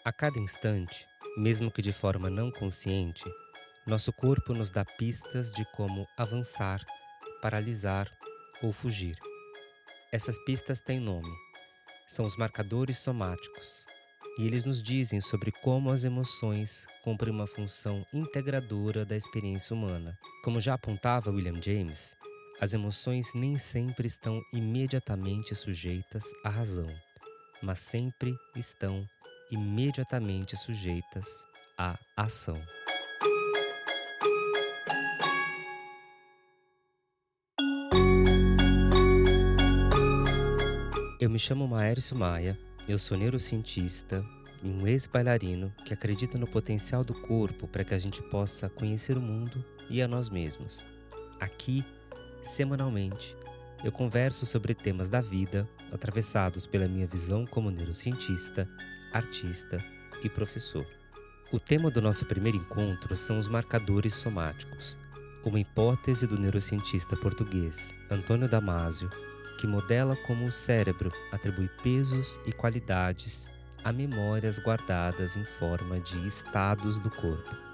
A cada instante, mesmo que de forma não consciente, nosso corpo nos dá pistas de como avançar, paralisar ou fugir. Essas pistas têm nome, são os marcadores somáticos, e eles nos dizem sobre como as emoções cumprem uma função integradora da experiência humana. Como já apontava William James, as emoções nem sempre estão imediatamente sujeitas à razão, mas sempre estão imediatamente sujeitas à ação. Eu me chamo Maércio Maia, eu sou neurocientista e um ex-bailarino que acredita no potencial do corpo para que a gente possa conhecer o mundo e a nós mesmos. Aqui, semanalmente, eu converso sobre temas da vida atravessados pela minha visão como neurocientista, artista e professor. O tema do nosso primeiro encontro são os marcadores somáticos, uma hipótese do neurocientista português Antônio Damasio, que modela como o cérebro atribui pesos e qualidades a memórias guardadas em forma de estados do corpo.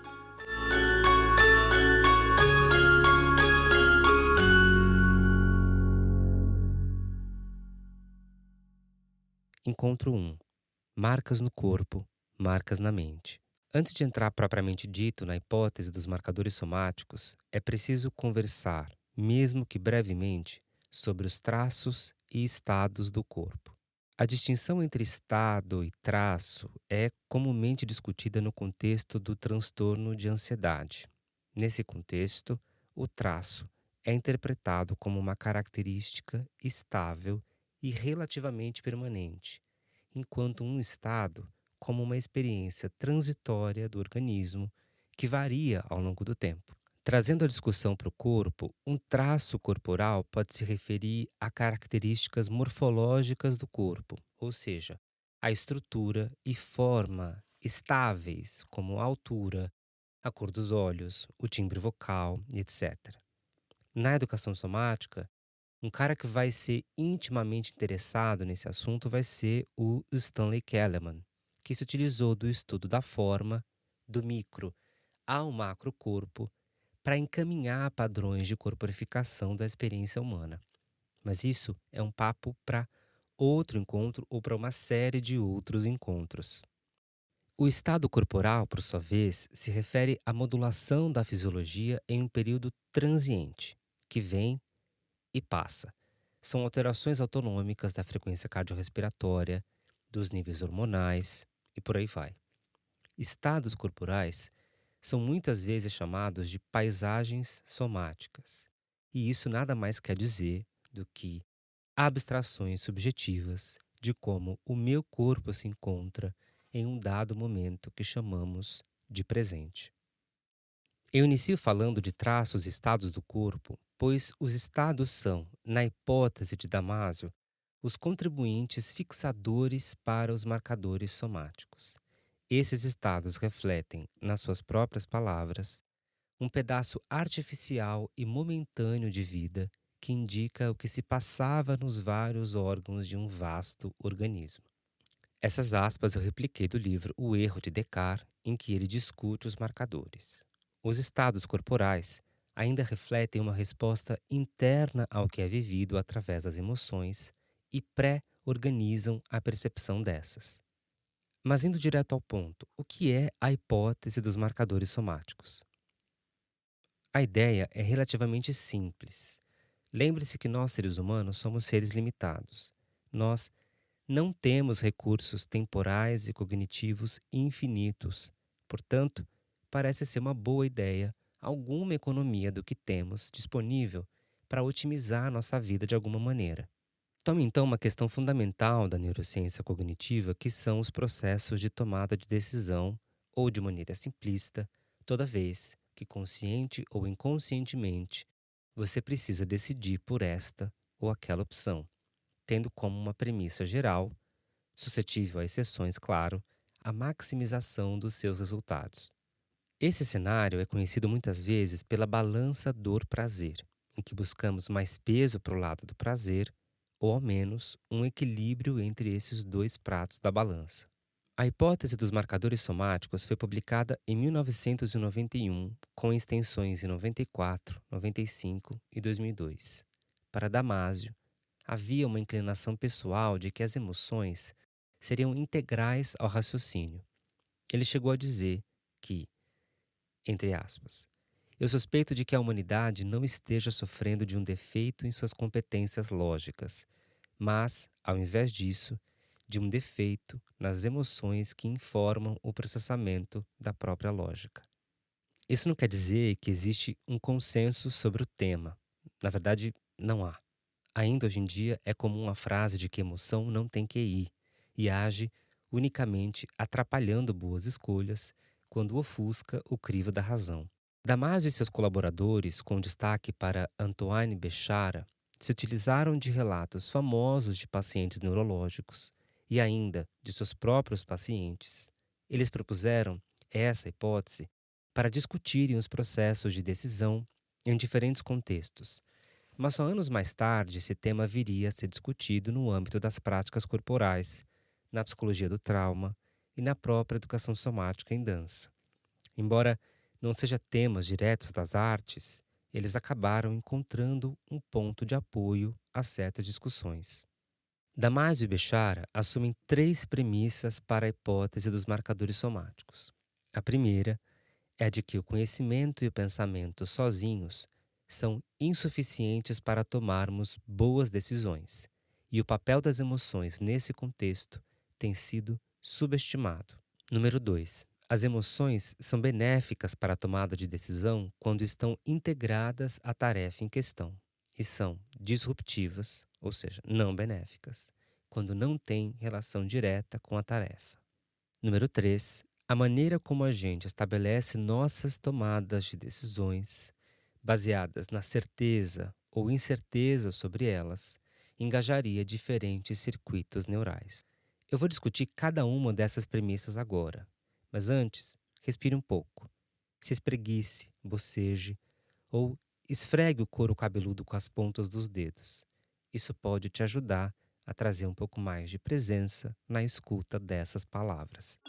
Encontro 1. Marcas no corpo, marcas na mente. Antes de entrar propriamente dito na hipótese dos marcadores somáticos, é preciso conversar, mesmo que brevemente, sobre os traços e estados do corpo. A distinção entre estado e traço é comumente discutida no contexto do transtorno de ansiedade. Nesse contexto, o traço é interpretado como uma característica estável e relativamente permanente, enquanto um estado como uma experiência transitória do organismo que varia ao longo do tempo. Trazendo a discussão para o corpo, um traço corporal pode se referir a características morfológicas do corpo, ou seja, a estrutura e forma estáveis, como a altura, a cor dos olhos, o timbre vocal, etc. Na educação somática, um cara que vai ser intimamente interessado nesse assunto vai ser o Stanley Keleman, que se utilizou do estudo da forma, do micro ao macrocorpo, para encaminhar padrões de corporificação da experiência humana. Mas isso é um papo para outro encontro ou para uma série de outros encontros. O estado corporal, por sua vez, se refere à modulação da fisiologia em um período transiente, que vem e passa. São alterações autonômicas da frequência cardiorrespiratória, dos níveis hormonais e por aí vai. Estados corporais são muitas vezes chamados de paisagens somáticas, e isso nada mais quer dizer do que abstrações subjetivas de como o meu corpo se encontra em um dado momento que chamamos de presente. Eu inicio falando de traços e estados do corpo, pois os estados são, na hipótese de Damasio, os contribuintes fixadores para os marcadores somáticos. Esses estados refletem, nas suas próprias palavras, um pedaço artificial e momentâneo de vida que indica o que se passava nos vários órgãos de um vasto organismo. Essas aspas eu repliquei do livro O Erro de Descartes, em que ele discute os marcadores. Os estados corporais ainda refletem uma resposta interna ao que é vivido através das emoções e pré-organizam a percepção dessas. Mas indo direto ao ponto, o que é a hipótese dos marcadores somáticos? A ideia é relativamente simples. Lembre-se que nós, seres humanos, somos seres limitados. Nós não temos recursos temporais e cognitivos infinitos. Portanto, parece ser uma boa ideia alguma economia do que temos disponível para otimizar nossa vida de alguma maneira. Tome então uma questão fundamental da neurociência cognitiva, que são os processos de tomada de decisão, ou de maneira simplista, toda vez que consciente ou inconscientemente você precisa decidir por esta ou aquela opção, tendo como uma premissa geral, suscetível a exceções, claro, a maximização dos seus resultados. Esse cenário é conhecido muitas vezes pela balança dor-prazer, em que buscamos mais peso para o lado do prazer, ou ao menos um equilíbrio entre esses dois pratos da balança. A hipótese dos marcadores somáticos foi publicada em 1991, com extensões em 94, 95 e 2002. Para Damasio, havia uma inclinação pessoal de que as emoções seriam integrais ao raciocínio. Ele chegou a dizer que, entre aspas, eu suspeito de que a humanidade não esteja sofrendo de um defeito em suas competências lógicas, mas, ao invés disso, de um defeito nas emoções que informam o processamento da própria lógica. Isso não quer dizer que existe um consenso sobre o tema. Na verdade, não há. Ainda hoje em dia é comum a frase de que emoção não tem QI e age unicamente atrapalhando boas escolhas quando ofusca o crivo da razão. Damasio e seus colaboradores, com destaque para Antoine Béchara, se utilizaram de relatos famosos de pacientes neurológicos e ainda de seus próprios pacientes. Eles propuseram essa hipótese para discutirem os processos de decisão em diferentes contextos. Mas só anos mais tarde esse tema viria a ser discutido no âmbito das práticas corporais, na psicologia do trauma e na própria educação somática em dança. Embora não sejam temas diretos das artes, eles acabaram encontrando um ponto de apoio a certas discussões. Damasio e Béchara assumem três premissas para a hipótese dos marcadores somáticos. A primeira é a de que o conhecimento e o pensamento sozinhos são insuficientes para tomarmos boas decisões, e o papel das emoções nesse contexto tem sido subestimado. Número 2. As emoções são benéficas para a tomada de decisão quando estão integradas à tarefa em questão, e são disruptivas, ou seja, não benéficas, quando não têm relação direta com a tarefa. Número 3. A maneira como a gente estabelece nossas tomadas de decisões, baseadas na certeza ou incerteza sobre elas, engajaria diferentes circuitos neurais. Eu vou discutir cada uma dessas premissas agora, mas antes, respire um pouco. Se espreguice, boceje ou esfregue o couro cabeludo com as pontas dos dedos. Isso pode te ajudar a trazer um pouco mais de presença na escuta dessas palavras.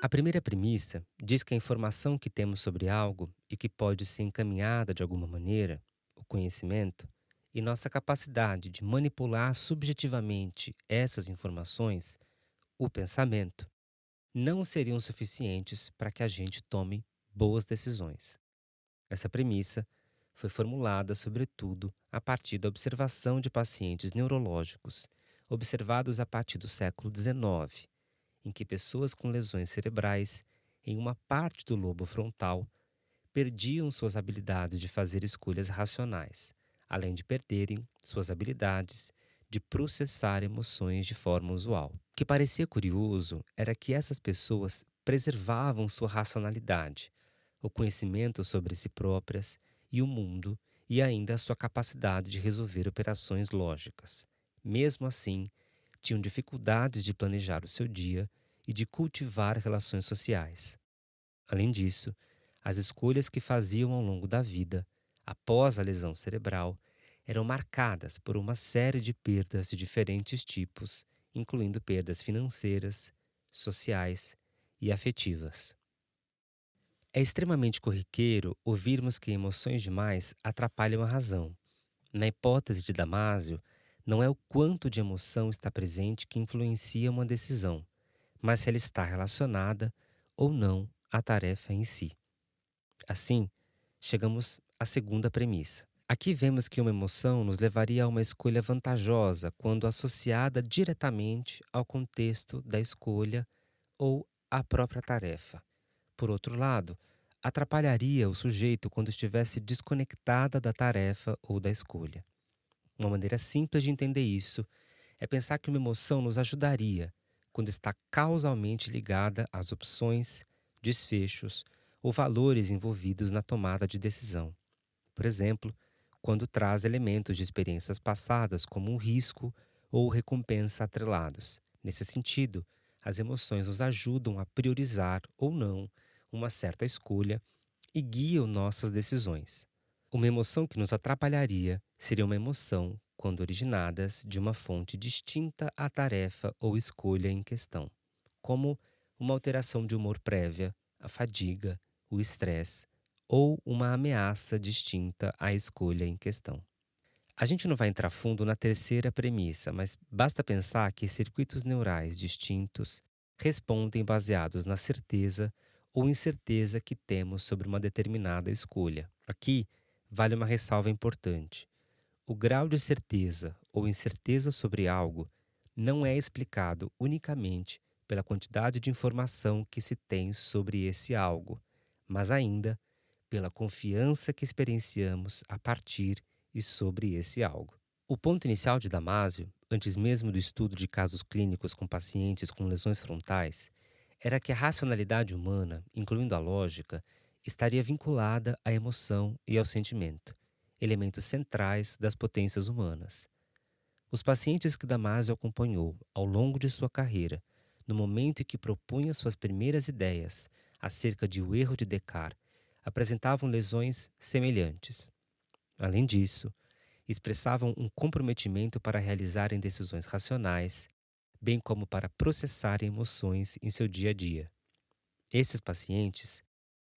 A primeira premissa diz que a informação que temos sobre algo e que pode ser encaminhada de alguma maneira, o conhecimento, e nossa capacidade de manipular subjetivamente essas informações, o pensamento, não seriam suficientes para que a gente tome boas decisões. Essa premissa foi formulada, sobretudo, a partir da observação de pacientes neurológicos observados a partir do século XIX, em que pessoas com lesões cerebrais em uma parte do lobo frontal perdiam suas habilidades de fazer escolhas racionais, além de perderem suas habilidades de processar emoções de forma usual. O que parecia curioso era que essas pessoas preservavam sua racionalidade, o conhecimento sobre si próprias e o mundo e ainda a sua capacidade de resolver operações lógicas. Mesmo assim, tinham dificuldades de planejar o seu dia e de cultivar relações sociais. Além disso, as escolhas que faziam ao longo da vida, após a lesão cerebral, eram marcadas por uma série de perdas de diferentes tipos, incluindo perdas financeiras, sociais e afetivas. É extremamente corriqueiro ouvirmos que emoções demais atrapalham a razão. Na hipótese de Damasio, não é o quanto de emoção está presente que influencia uma decisão, mas se ela está relacionada ou não à tarefa em si. Assim, chegamos à segunda premissa. Aqui vemos que uma emoção nos levaria a uma escolha vantajosa quando associada diretamente ao contexto da escolha ou à própria tarefa. Por outro lado, atrapalharia o sujeito quando estivesse desconectada da tarefa ou da escolha. Uma maneira simples de entender isso é pensar que uma emoção nos ajudaria quando está causalmente ligada às opções, desfechos ou valores envolvidos na tomada de decisão. Por exemplo, quando traz elementos de experiências passadas como um risco ou recompensa atrelados. Nesse sentido, as emoções nos ajudam a priorizar ou não uma certa escolha e guiam nossas decisões. Uma emoção que nos atrapalharia seria uma emoção quando originadas de uma fonte distinta à tarefa ou escolha em questão, como uma alteração de humor prévia, a fadiga, o estresse ou uma ameaça distinta à escolha em questão. A gente não vai entrar fundo na terceira premissa, mas basta pensar que circuitos neurais distintos respondem baseados na certeza ou incerteza que temos sobre uma determinada escolha. Aqui vale uma ressalva importante. O grau de certeza ou incerteza sobre algo não é explicado unicamente pela quantidade de informação que se tem sobre esse algo, mas ainda pela confiança que experienciamos a partir e sobre esse algo. O ponto inicial de Damásio, antes mesmo do estudo de casos clínicos com pacientes com lesões frontais, era que a racionalidade humana, incluindo a lógica, estaria vinculada à emoção e ao sentimento, elementos centrais das potências humanas. Os pacientes que Damásio acompanhou ao longo de sua carreira, no momento em que propunha suas primeiras ideias acerca de o erro de Descartes, apresentavam lesões semelhantes. Além disso, expressavam um comprometimento para realizarem decisões racionais, bem como para processarem emoções em seu dia a dia. Esses pacientes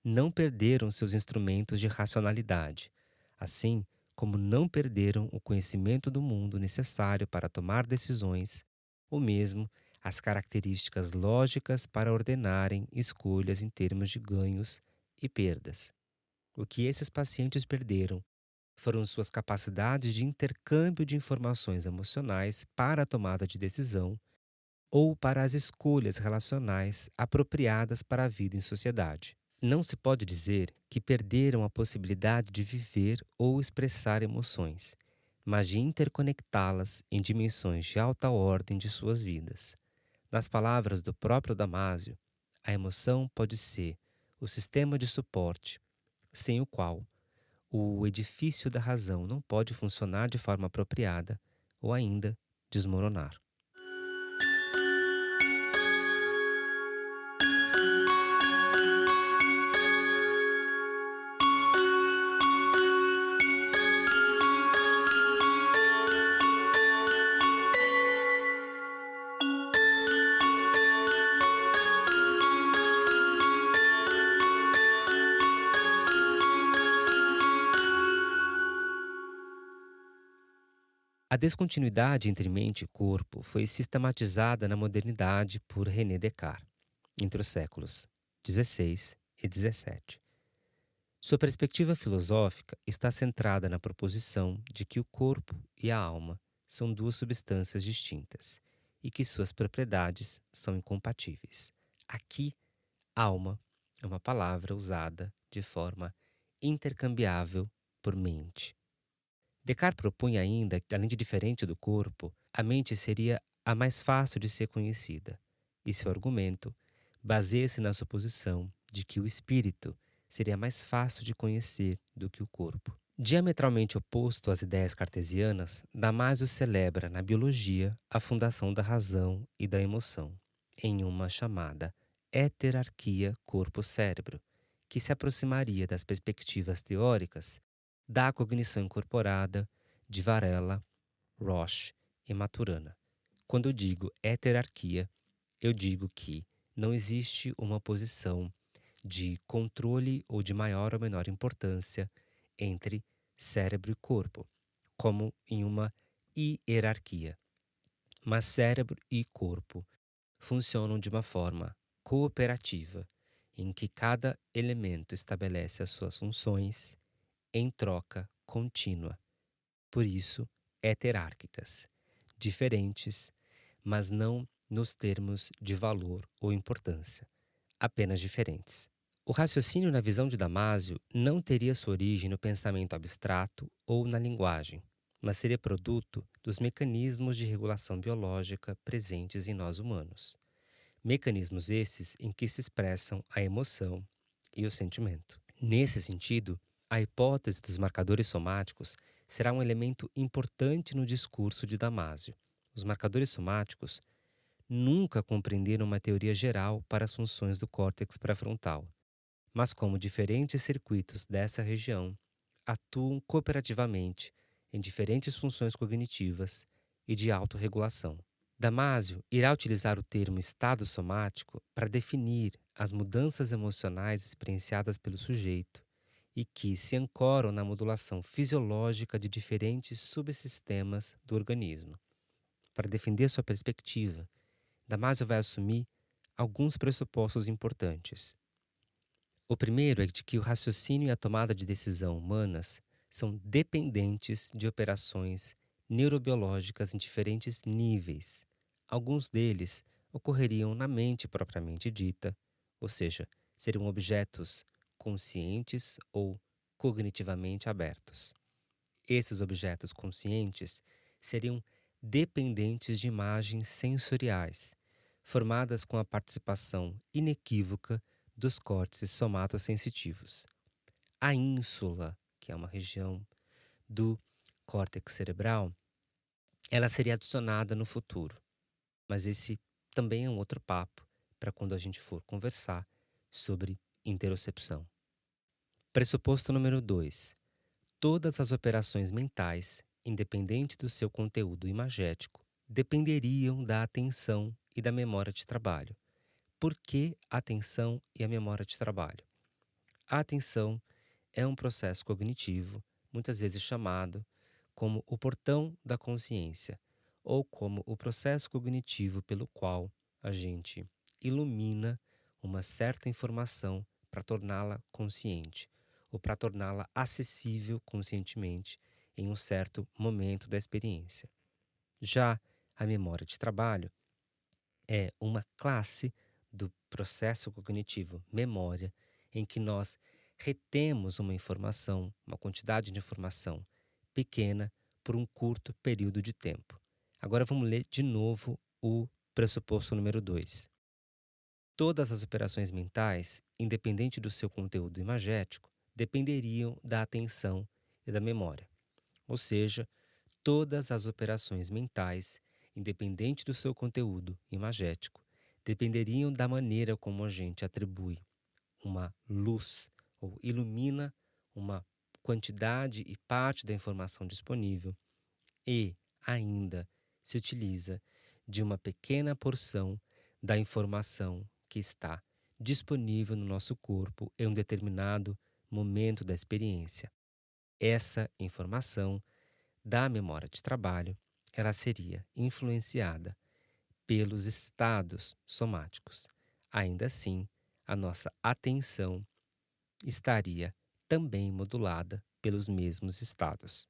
não perderam seus instrumentos de racionalidade, assim como não perderam o conhecimento do mundo necessário para tomar decisões, ou mesmo as características lógicas para ordenarem escolhas em termos de ganhos e perdas. O que esses pacientes perderam foram suas capacidades de intercâmbio de informações emocionais para a tomada de decisão ou para as escolhas relacionais apropriadas para a vida em sociedade. Não se pode dizer que perderam a possibilidade de viver ou expressar emoções, mas de interconectá-las em dimensões de alta ordem de suas vidas. Nas palavras do próprio Damásio, a emoção pode ser o sistema de suporte, sem o qual o edifício da razão não pode funcionar de forma apropriada ou ainda desmoronar. A descontinuidade entre mente e corpo foi sistematizada na modernidade por René Descartes, entre os séculos XVI e XVII. Sua perspectiva filosófica está centrada na proposição de que o corpo e a alma são duas substâncias distintas e que suas propriedades são incompatíveis. Aqui, alma é uma palavra usada de forma intercambiável por mente. Descartes propunha ainda que, além de diferente do corpo, a mente seria a mais fácil de ser conhecida, e seu argumento baseia-se na suposição de que o espírito seria mais fácil de conhecer do que o corpo. Diametralmente oposto às ideias cartesianas, Damásio celebra na biologia a fundação da razão e da emoção, em uma chamada heterarquia corpo-cérebro, que se aproximaria das perspectivas teóricas da cognição incorporada de Varela, Roche e Maturana. Quando eu digo heterarquia, eu digo que não existe uma posição de controle ou de maior ou menor importância entre cérebro e corpo, como em uma hierarquia. Mas cérebro e corpo funcionam de uma forma cooperativa, em que cada elemento estabelece as suas funções em troca contínua, por isso heterárquicas, diferentes, mas não nos termos de valor ou importância, apenas diferentes. O raciocínio na visão de Damásio não teria sua origem no pensamento abstrato ou na linguagem, mas seria produto dos mecanismos de regulação biológica presentes em nós humanos. Mecanismos esses em que se expressam a emoção e o sentimento. Nesse sentido, a hipótese dos marcadores somáticos será um elemento importante no discurso de Damásio. Os marcadores somáticos nunca compreenderam uma teoria geral para as funções do córtex pré-frontal, mas como diferentes circuitos dessa região atuam cooperativamente em diferentes funções cognitivas e de autorregulação. Damásio irá utilizar o termo estado somático para definir as mudanças emocionais experienciadas pelo sujeito e que se ancoram na modulação fisiológica de diferentes subsistemas do organismo. Para defender sua perspectiva, Damásio vai assumir alguns pressupostos importantes. O primeiro é de que o raciocínio e a tomada de decisão humanas são dependentes de operações neurobiológicas em diferentes níveis. Alguns deles ocorreriam na mente propriamente dita, ou seja, seriam objetos conscientes ou cognitivamente abertos. Esses objetos conscientes seriam dependentes de imagens sensoriais, formadas com a participação inequívoca dos córtices somatossensitivos. A ínsula, que é uma região do córtex cerebral, ela seria adicionada no futuro. Mas esse também é um outro papo para quando a gente for conversar sobre interocepção. Pressuposto número 2. Todas as operações mentais, independente do seu conteúdo imagético, dependeriam da atenção e da memória de trabalho. Por que a atenção e a memória de trabalho? A atenção é um processo cognitivo, muitas vezes chamado como o portão da consciência, ou como o processo cognitivo pelo qual a gente ilumina uma certa informação para torná-la consciente, ou para torná-la acessível conscientemente em um certo momento da experiência. Já a memória de trabalho é uma classe do processo cognitivo memória em que nós retemos uma informação, uma quantidade de informação pequena por um curto período de tempo. Agora vamos ler de novo o pressuposto número 2. Todas as operações mentais, independente do seu conteúdo imagético, dependeriam da atenção e da memória. Ou seja, todas as operações mentais, independente do seu conteúdo imagético, dependeriam da maneira como a gente atribui uma luz ou ilumina uma quantidade e parte da informação disponível e ainda se utiliza de uma pequena porção da informação que está disponível no nosso corpo em um determinado momento da experiência. Essa informação da memória de trabalho, ela seria influenciada pelos estados somáticos. Ainda assim, a nossa atenção estaria também modulada pelos mesmos estados.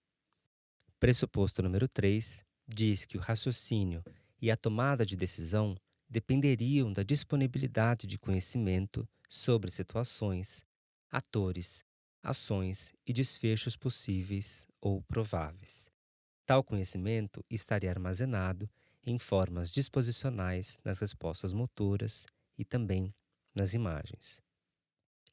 Pressuposto número 3 diz que o raciocínio e a tomada de decisão dependeriam da disponibilidade de conhecimento sobre situações, atores, ações e desfechos possíveis ou prováveis. Tal conhecimento estaria armazenado em formas disposicionais nas respostas motoras e também nas imagens.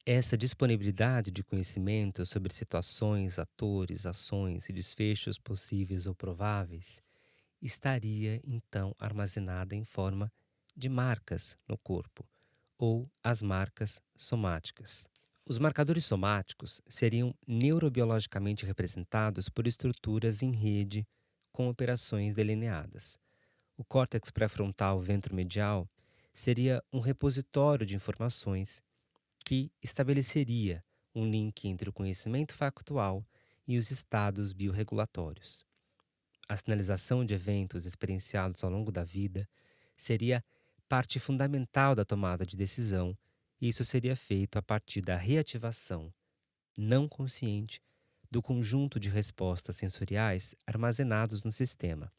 Essa disponibilidade de conhecimento sobre situações, atores, ações e desfechos possíveis ou prováveis estaria então armazenada em forma de marcas no corpo, ou as marcas somáticas. Os marcadores somáticos seriam neurobiologicamente representados por estruturas em rede com operações delineadas. O córtex pré-frontal ventromedial seria um repositório de informações que estabeleceria um link entre o conhecimento factual e os estados biorregulatórios. A sinalização de eventos experienciados ao longo da vida seria parte fundamental da tomada de decisão, e isso seria feito a partir da reativação não consciente do conjunto de respostas sensoriais armazenados no sistema.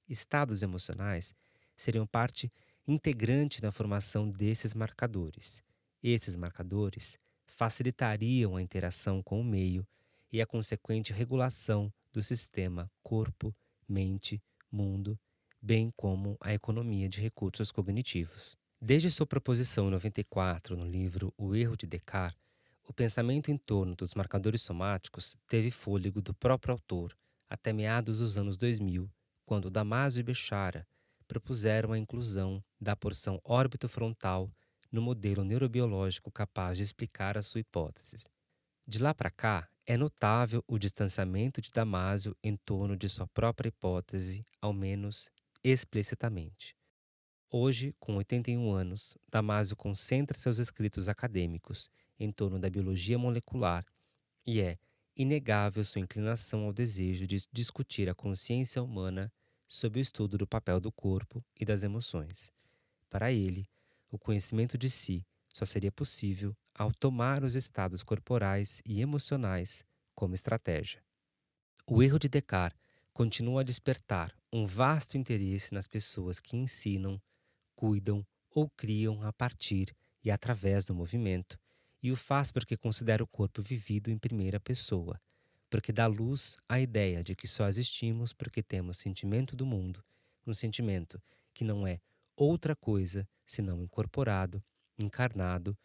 Estados emocionais seriam parte integrante na formação desses marcadores. Esses marcadores facilitariam a interação com o meio e a consequente regulação do sistema corpo, mente, mundo, bem como a economia de recursos cognitivos. Desde sua proposição em 94 no livro O Erro de Descartes, o pensamento em torno dos marcadores somáticos teve fôlego do próprio autor até meados dos anos 2000, quando Damásio e Bechara propuseram a inclusão da porção órbito-frontal no modelo neurobiológico capaz de explicar a sua hipótese. De lá para cá, é notável o distanciamento de Damasio em torno de sua própria hipótese, ao menos explicitamente. Hoje, com 81 anos, Damasio concentra seus escritos acadêmicos em torno da biologia molecular e é inegável sua inclinação ao desejo de discutir a consciência humana sob o estudo do papel do corpo e das emoções. Para ele, o conhecimento de si só seria possível ao tomar os estados corporais e emocionais como estratégia. O erro de Descartes continua a despertar um vasto interesse nas pessoas que ensinam, cuidam ou criam a partir e através do movimento, e o faz porque considera o corpo vivido em primeira pessoa, porque dá luz à ideia de que só existimos porque temos sentimento do mundo, um sentimento que não é outra coisa senão incorporado, encarnado,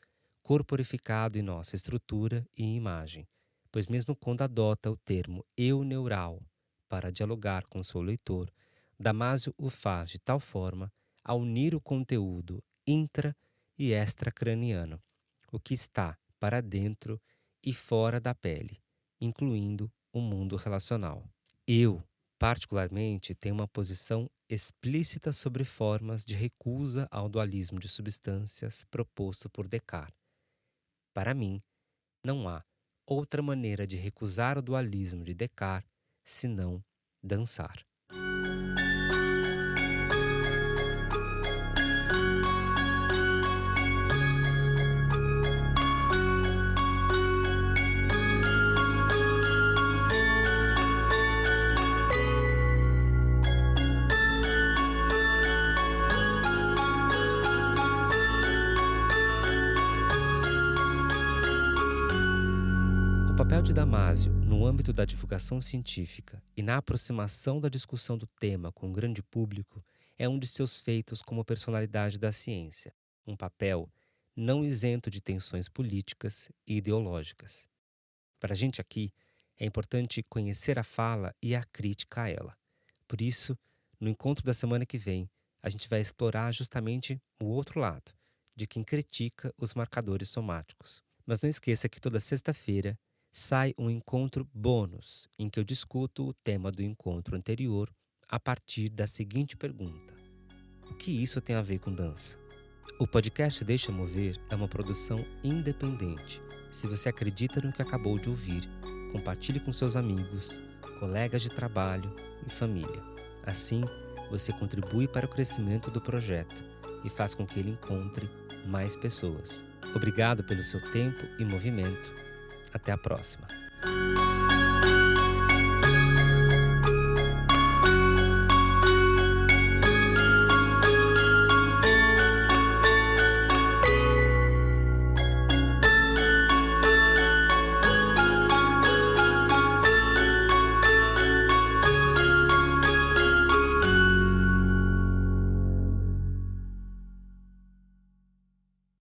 corporificado em nossa estrutura e imagem, pois mesmo quando adota o termo eu neural para dialogar com seu leitor, Damasio o faz de tal forma a unir o conteúdo intra e extracraniano, o que está para dentro e fora da pele, incluindo o mundo relacional. Eu, particularmente, tenho uma posição explícita sobre formas de recusa ao dualismo de substâncias proposto por Descartes. Para mim, não há outra maneira de recusar o dualismo de Descartes senão dançar. O papel de Damasio no âmbito da divulgação científica e na aproximação da discussão do tema com o grande público é um de seus feitos como personalidade da ciência, um papel não isento de tensões políticas e ideológicas. Para a gente aqui, é importante conhecer a fala e a crítica a ela. Por isso, no encontro da semana que vem, a gente vai explorar justamente o outro lado, de quem critica os marcadores somáticos. Mas não esqueça que toda sexta-feira sai um encontro bônus, em que eu discuto o tema do encontro anterior a partir da seguinte pergunta: o que isso tem a ver com dança? O podcast Deixa Mover é uma produção independente. Se você acredita no que acabou de ouvir, compartilhe com seus amigos, colegas de trabalho e família. Assim, você contribui para o crescimento do projeto e faz com que ele encontre mais pessoas. Obrigado pelo seu tempo e movimento. Até a próxima.